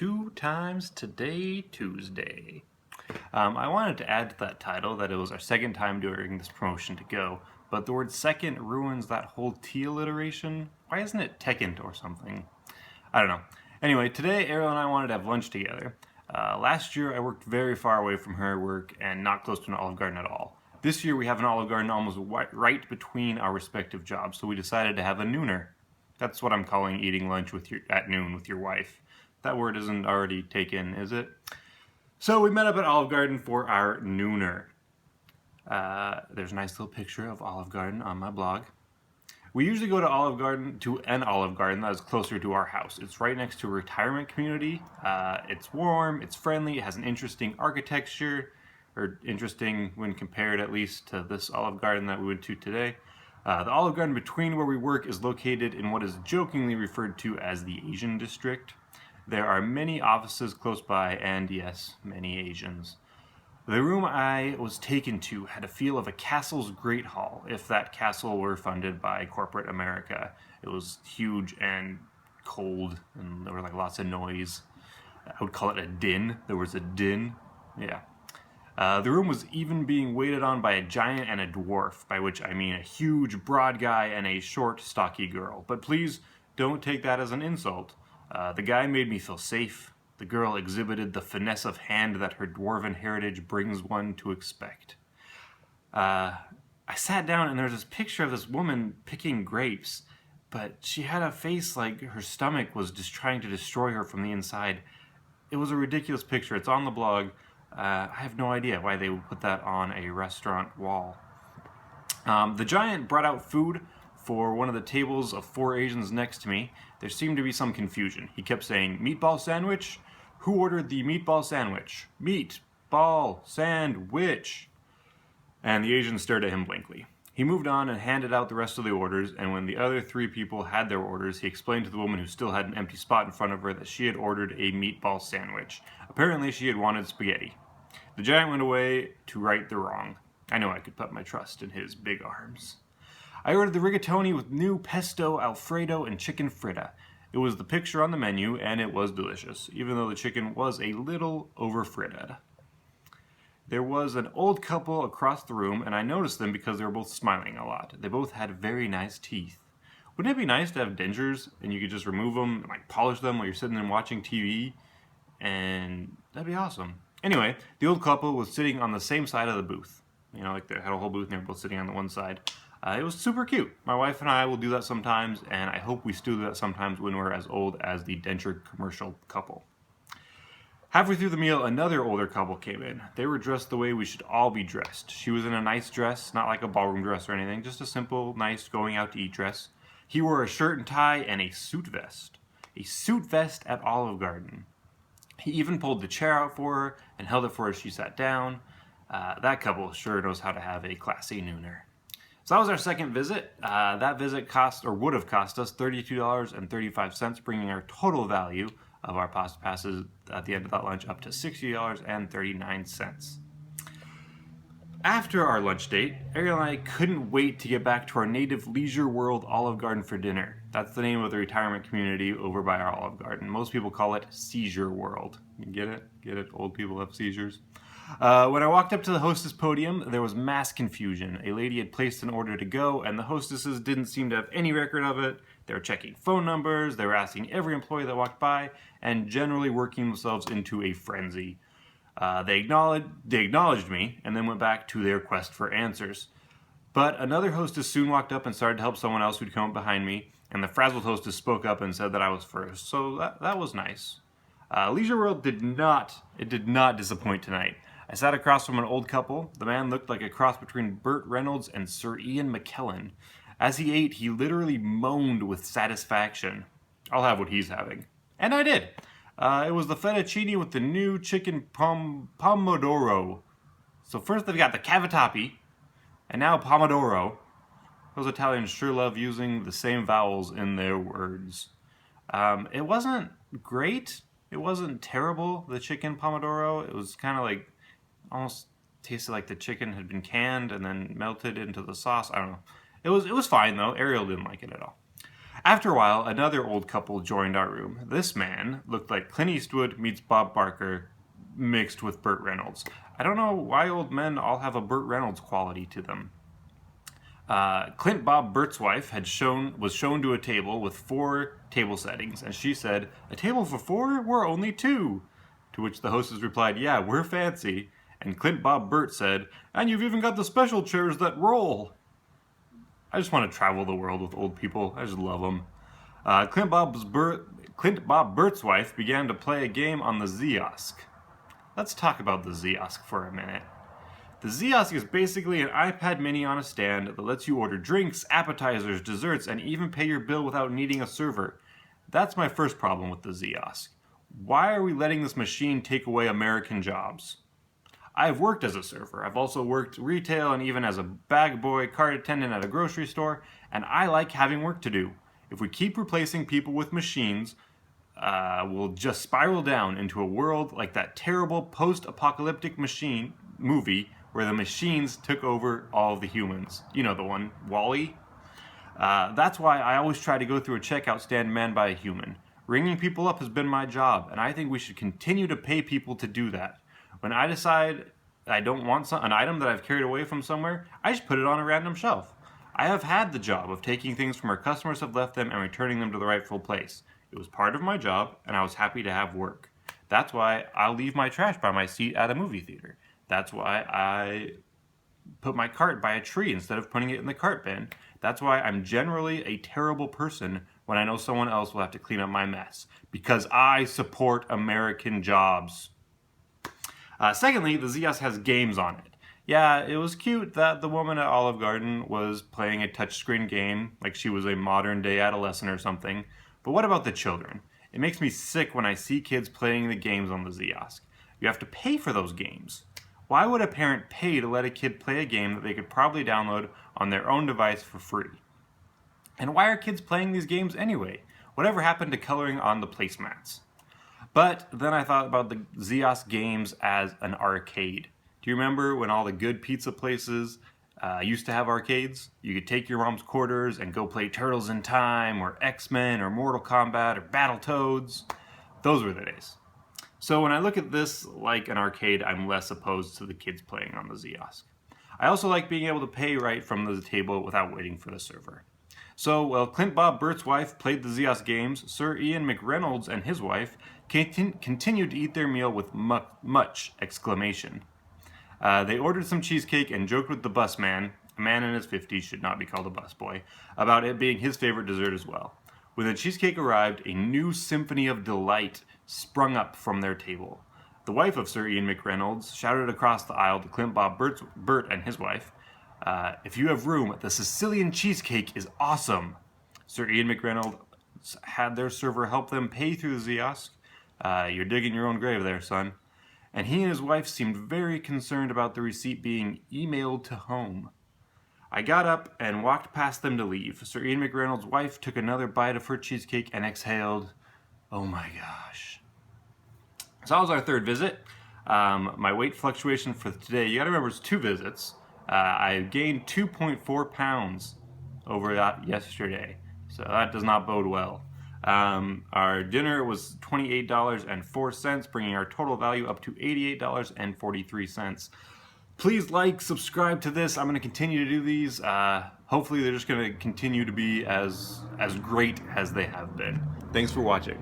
2 times today, Tuesday. I wanted to add to that title that it was our second time during this promotion to go, but the word second ruins that whole T alliteration. Why isn't it techent or something? I don't know. Anyway, today Ariel and I wanted to have lunch together. Last year I worked very far away from her work and not close to an Olive Garden at all. This year we have an Olive Garden almost right between our respective jobs, so we decided to have a nooner. That's what I'm calling eating lunch at noon with your wife. That word isn't already taken, is it? So we met up at Olive Garden for our nooner. There's a nice little picture of Olive Garden on my blog. We usually go to an Olive Garden that is closer to our house. It's right next to a retirement community. It's warm, it's friendly, it has an interesting architecture, or interesting when compared at least to this Olive Garden that we went to today. The Olive Garden between where we work is located in what is jokingly referred to as the Asian District. There are many offices close by and, yes, many Asians. The room I was taken to had a feel of a castle's great hall, if that castle were funded by corporate America. It was huge and cold, and there were lots of noise. I would call it a din. There was a din. Yeah. The room was even being waited on by a giant and a dwarf, by which I mean a huge, broad guy and a short, stocky girl. But please don't take that as an insult. The guy made me feel safe. The girl exhibited the finesse of hand that her dwarven heritage brings one to expect. I sat down and there's this picture of this woman picking grapes, but she had a face like her stomach was just trying to destroy her from the inside. It was a ridiculous picture. It's on the blog. I have no idea why they would put that on a restaurant wall. The giant brought out food for one of the tables of 4 Asians next to me. There seemed to be some confusion. He kept saying, "Meatball sandwich? Who ordered the meatball sandwich? Meatball sandwich." And the Asian stared at him blankly. He moved on and handed out the rest of the orders, and when the other 3 people had their orders, he explained to the woman who still had an empty spot in front of her that she had ordered a meatball sandwich. Apparently she had wanted spaghetti. The giant went away to right the wrong. I know I could put my trust in his big arms. I ordered the rigatoni with new pesto, alfredo, and chicken fritta. It was the picture on the menu, and it was delicious, even though the chicken was a little over-fritted. There was an old couple across the room, and I noticed them because they were both smiling a lot. They both had very nice teeth. Wouldn't it be nice to have dentures, and you could just remove them and polish them while you're sitting there watching TV? And that'd be awesome. Anyway, the old couple was sitting on the same side of the booth. They had a whole booth, and they were both sitting on the one side. It was super cute. My wife and I will do that sometimes, and I hope we still do that sometimes when we're as old as the denture commercial couple. Halfway through the meal, another older couple came in. They were dressed the way we should all be dressed. She was in a nice dress, not like a ballroom dress or anything, just a simple, nice going out to eat dress. He wore a shirt and tie and a suit vest. A suit vest at Olive Garden. He even pulled the chair out for her and held it for her as she sat down. That couple sure knows how to have a classy nooner. So that was our second visit. That visit would have cost us $32.35, bringing our total value of our pasta passes at the end of that lunch up to $60.39. After our lunch date, Ariel and I couldn't wait to get back to our native Leisure World Olive Garden for dinner. That's the name of the retirement community over by our Olive Garden. Most people call it Seizure World. You get it? Get it? Old people have seizures. When I walked up to the hostess podium, there was mass confusion. A lady had placed an order to go, and the hostesses didn't seem to have any record of it. They were checking phone numbers, they were asking every employee that walked by, and generally working themselves into a frenzy. They acknowledged me, and then went back to their quest for answers. But another hostess soon walked up and started to help someone else who'd come up behind me, and the frazzled hostess spoke up and said that I was first, so that was nice. Leisure World did not disappoint tonight. I sat across from an old couple. The man looked like a cross between Burt Reynolds and Sir Ian McKellen. As he ate, he literally moaned with satisfaction. I'll have what he's having. And I did. It was the fettuccine with the new chicken pomodoro. So first they've got the cavatappi, and now pomodoro. Those Italians sure love using the same vowels in their words. It wasn't great. It wasn't terrible, the chicken pomodoro. It was kind of almost tasted like the chicken had been canned and then melted into the sauce. I don't know. It was fine though. Ariel didn't like it at all. After a while, another old couple joined our room. This man looked like Clint Eastwood meets Bob Barker mixed with Burt Reynolds. I don't know why old men all have a Burt Reynolds quality to them. Clint Bob Burt's wife was shown to a table with 4 table settings, and she said, "A table for 4? We're only 2." To which the hostess replied, "Yeah, we're fancy." And Clint Bob Burt said, "And you've even got the special chairs that roll." I just want to travel the world with old people. I just love them. Clint Bob Burt's wife began to play a game on the Ziosk. Let's talk about the Ziosk for a minute. The Ziosk is basically an iPad mini on a stand that lets you order drinks, appetizers, desserts, and even pay your bill without needing a server. That's my first problem with the Ziosk. Why are we letting this machine take away American jobs? I've worked as a server. I've also worked retail and even as a bag boy, cart attendant at a grocery store, and I like having work to do. If we keep replacing people with machines, we'll just spiral down into a world like that terrible post-apocalyptic machine movie where the machines took over all of the humans. You know the one, WALL-E? That's why I always try to go through a checkout stand manned by a human. Ringing people up has been my job, and I think we should continue to pay people to do that. When I decide I don't want an item that I've carried away from somewhere, I just put it on a random shelf. I have had the job of taking things from where customers have left them and returning them to the rightful place. It was part of my job, and I was happy to have work. That's why I'll leave my trash by my seat at a movie theater. That's why I put my cart by a tree instead of putting it in the cart bin. That's why I'm generally a terrible person when I know someone else will have to clean up my mess. Because I support American jobs. Secondly, the Ziosk has games on it. Yeah, it was cute that the woman at Olive Garden was playing a touchscreen game like she was a modern day adolescent or something. But what about the children? It makes me sick when I see kids playing the games on the Ziosk. You have to pay for those games. Why would a parent pay to let a kid play a game that they could probably download on their own device for free? And why are kids playing these games anyway? Whatever happened to coloring on the placemats? But then I thought about the Ziosk games as an arcade. Do you remember when all the good pizza places used to have arcades? You could take your mom's quarters and go play Turtles in Time or X-Men or Mortal Kombat or Battletoads. Those were the days. So when I look at this like an arcade, I'm less opposed to the kids playing on the Ziosk. I also like being able to pay right from the table without waiting for the server. So while Clint Bob Burt's wife played the Ziosk games, Sir Ian McReynolds and his wife continued to eat their meal with much exclamation. They ordered some cheesecake and joked with the bus man, a man in his 50s should not be called a busboy, about it being his favorite dessert as well. When the cheesecake arrived, a new symphony of delight sprung up from their table. The wife of Sir Ian McReynolds shouted across the aisle to Clint Bob Burt and his wife, "If you have room, the Sicilian cheesecake is awesome." Sir Ian McReynolds had their server help them pay through the Ziosk. You're digging your own grave there, son. And he and his wife seemed very concerned about the receipt being emailed to home. I got up and walked past them to leave. Sir Ian McReynolds' wife took another bite of her cheesecake and exhaled, "Oh my gosh." So that was our third visit. My weight fluctuation for today, you gotta remember it's 2 visits. I gained 2.4 pounds over that yesterday, so that does not bode well. Our dinner was $28.04, bringing our total value up to $88.43. Please like, subscribe to this. I'm going to continue to do these. Hopefully they're just going to continue to be as great as they have been. Thanks for watching.